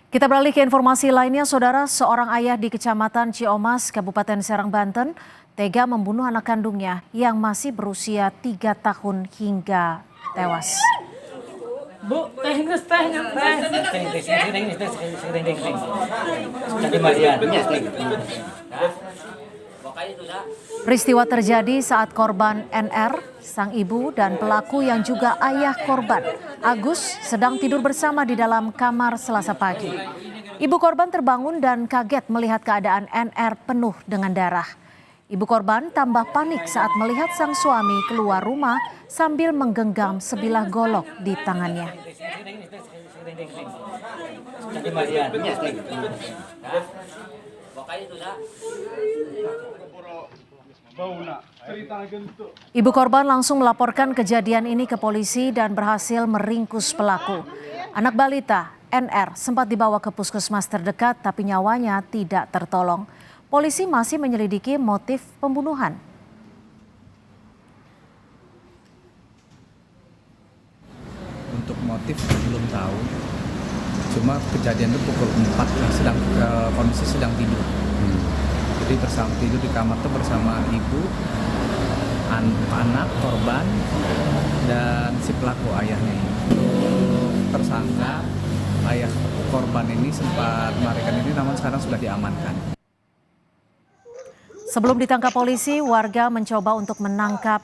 Kita beralih ke informasi lainnya, Saudara. Seorang ayah di Kecamatan Ciomas, Kabupaten Serang, Banten, tega membunuh anak kandungnya yang masih berusia 3 tahun hingga tewas. Bu, teknis tehnya Peristiwa terjadi saat korban NR, sang ibu dan pelaku yang juga ayah korban, Agus, sedang tidur bersama di dalam kamar Selasa pagi. Ibu korban terbangun dan kaget melihat keadaan NR penuh dengan darah. Ibu korban tambah panik saat melihat sang suami keluar rumah sambil menggenggam sebilah golok di tangannya. Ibu korban langsung melaporkan kejadian ini ke polisi dan berhasil meringkus pelaku. Anak balita NR sempat dibawa ke puskesmas terdekat tapi nyawanya tidak tertolong. Polisi masih menyelidiki motif pembunuhan. Untuk motif belum tahu. Cuma kejadian itu pukul 4 kondisi sedang tidur. Jadi bersama tidur di kamar itu bersama ibu, anak korban dan si pelaku ayahnya ini. Untuk tersangka ayah korban ini sempat melarikan diri namun sekarang sudah diamankan. Sebelum ditangkap polisi, warga mencoba untuk menangkap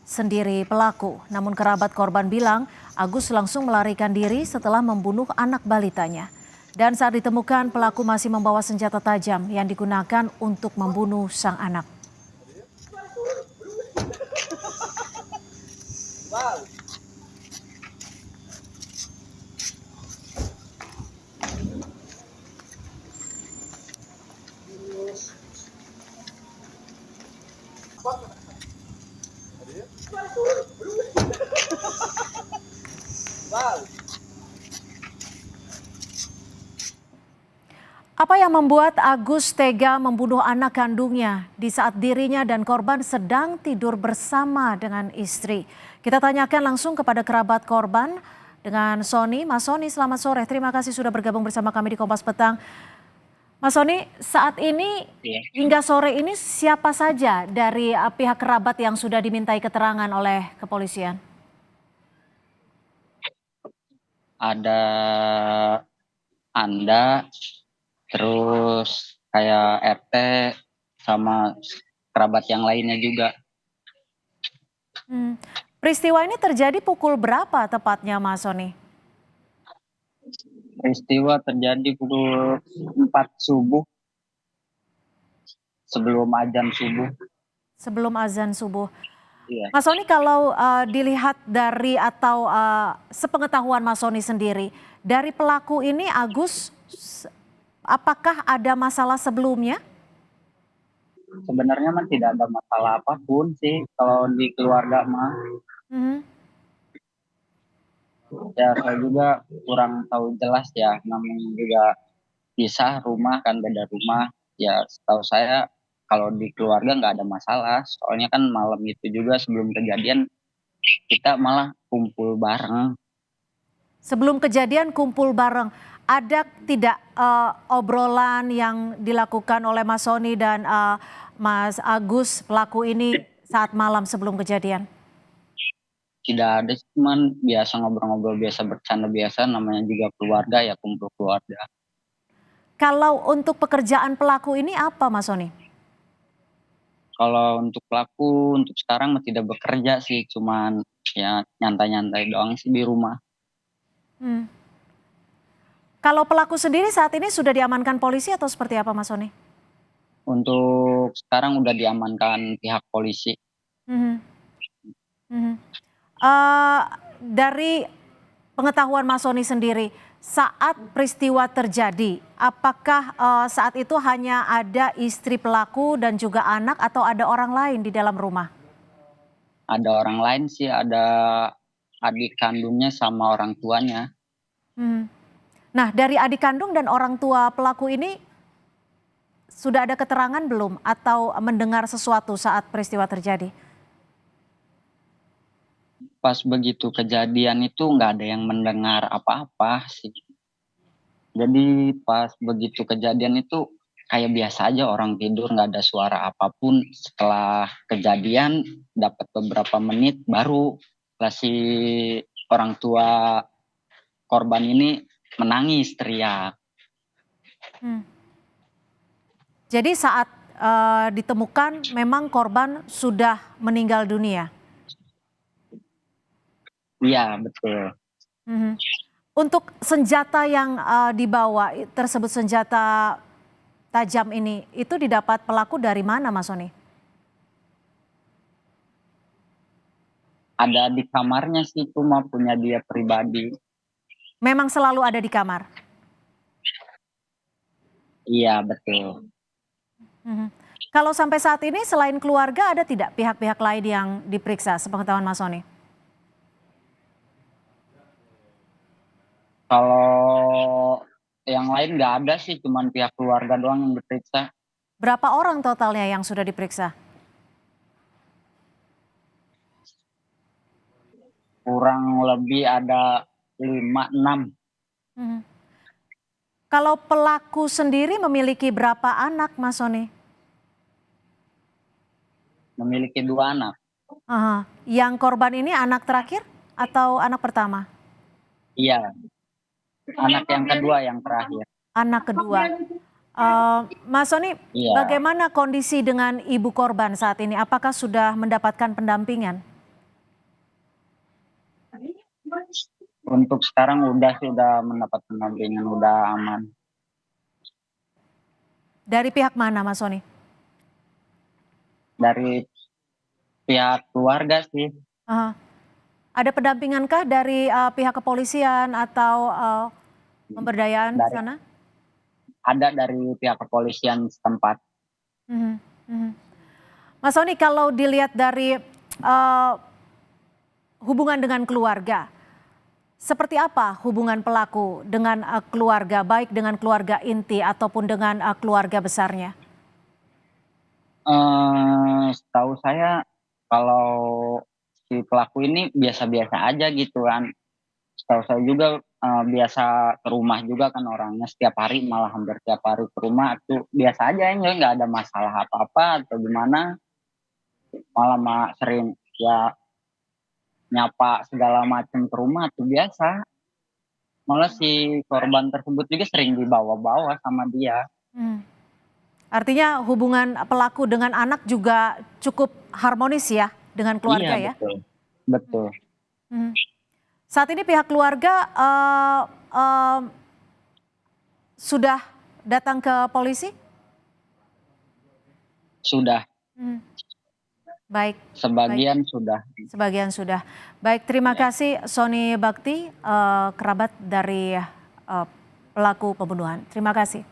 sendiri pelaku. Namun kerabat korban bilang Agus langsung melarikan diri setelah membunuh anak balitanya. Dan saat ditemukan, pelaku masih membawa senjata tajam yang digunakan untuk membunuh sang anak. Apa yang membuat Agus tega membunuh anak kandungnya di saat dirinya dan korban sedang tidur bersama dengan istri? Kita tanyakan langsung kepada kerabat korban dengan Sony. Mas Sony, selamat sore. Terima kasih sudah bergabung bersama kami di Kompas Petang. Mas Sony, saat ini hingga sore ini siapa saja dari pihak kerabat yang sudah dimintai keterangan oleh kepolisian? Ada Anda, terus kayak RT sama kerabat yang lainnya juga. Peristiwa ini terjadi pukul berapa tepatnya, Mas Sony? Peristiwa terjadi pukul 4 subuh, sebelum azan subuh. Sebelum azan subuh. Iya. Mas Sony, kalau dilihat dari atau sepengetahuan Mas Sony sendiri, dari pelaku ini Agus, apakah ada masalah sebelumnya? Sebenarnya mah tidak ada masalah apapun sih kalau di keluarga mah. Ya saya juga kurang tahu jelas ya, namanya juga pisah rumah kan, beda rumah. Ya setahu saya kalau di keluarga nggak ada masalah. Soalnya kan malam itu juga sebelum kejadian kita malah kumpul bareng. Sebelum kejadian kumpul bareng, ada tidak obrolan yang dilakukan oleh Mas Sony dan Mas Agus pelaku ini saat malam sebelum kejadian? Tidak ada, cuman biasa ngobrol-ngobrol biasa, bercanda biasa, namanya juga keluarga ya, kumpul keluarga. Kalau untuk pekerjaan pelaku ini apa, Mas Sony? Kalau untuk pelaku untuk sekarang mah tidak bekerja sih, cuman ya nyantai-nyantai doang sih di rumah. Kalau pelaku sendiri saat ini sudah diamankan polisi atau seperti apa, Mas Sony? Untuk sekarang udah diamankan pihak polisi. Dari pengetahuan Mas Sony sendiri, saat peristiwa terjadi, apakah saat itu hanya ada istri pelaku dan juga anak atau ada orang lain di dalam rumah? Ada orang lain sih, ada adik kandungnya sama orang tuanya. Nah, dari adik kandung dan orang tua pelaku ini sudah ada keterangan belum atau mendengar sesuatu saat peristiwa terjadi? Pas begitu kejadian itu nggak ada yang mendengar apa-apa sih. Jadi pas begitu kejadian itu kayak biasa aja orang tidur, nggak ada suara apapun. Setelah kejadian dapat beberapa menit baru si orang tua korban ini menangis teriak. Hmm. Jadi saat ditemukan memang korban sudah meninggal dunia. Iya betul. Mhm. Untuk senjata yang dibawa tersebut senjata tajam ini, itu didapat pelaku dari mana, Mas Soni? Ada di kamarnya sih, cuma punya dia pribadi. Memang selalu ada di kamar. Iya betul. Mhm. Kalau sampai saat ini selain keluarga ada tidak pihak-pihak lain yang diperiksa sepengetahuan Mas Soni? Kalau yang lain nggak ada sih, cuman pihak keluarga doang yang diperiksa. Berapa orang totalnya yang sudah diperiksa? Kurang lebih ada 5-6. Mhm. Kalau pelaku sendiri memiliki berapa anak, Mas Soni? Memiliki 2 anak. Aha. Yang korban ini anak terakhir atau anak pertama? Iya, anak yang kedua yang terakhir. Anak kedua. Mas Soni, Iya, bagaimana kondisi dengan ibu korban saat ini? Apakah sudah mendapatkan pendampingan? untuk sekarang sudah mendapat pendampingan, udah aman. Dari pihak mana, Mas Soni? Dari pihak keluarga sih, Aha. Ada pendampingankah dari pihak kepolisian atau pemberdayaan di dari sana? ada dari pihak kepolisian setempat. Mhm, mhm. Mas Soni, kalau dilihat dari eh, hubungan dengan keluarga, seperti apa hubungan pelaku dengan keluarga, baik dengan keluarga inti ataupun dengan keluarga besarnya? Setahu saya kalau si pelaku ini biasa-biasa aja gitu kan. Setahu saya juga biasa ke rumah juga kan orangnya setiap hari, malah hampir tiap hari ke rumah tuh biasa aja, ya nggak ada masalah apa-apa atau gimana. Malah sering ya nyapa segala macam ke rumah tuh biasa. Malah si korban tersebut juga sering dibawa-bawa sama dia. Hmm. Artinya hubungan pelaku dengan anak juga cukup harmonis ya dengan Iya keluarga ya? betul, betul. Mhm. Saat ini pihak keluarga sudah datang ke polisi? Sudah, Mhm. Baik, baik. sebagian sudah. Sebagian sudah. Baik, terima Ya. kasih Sony Bakti, kerabat dari pelaku pembunuhan. Terima kasih.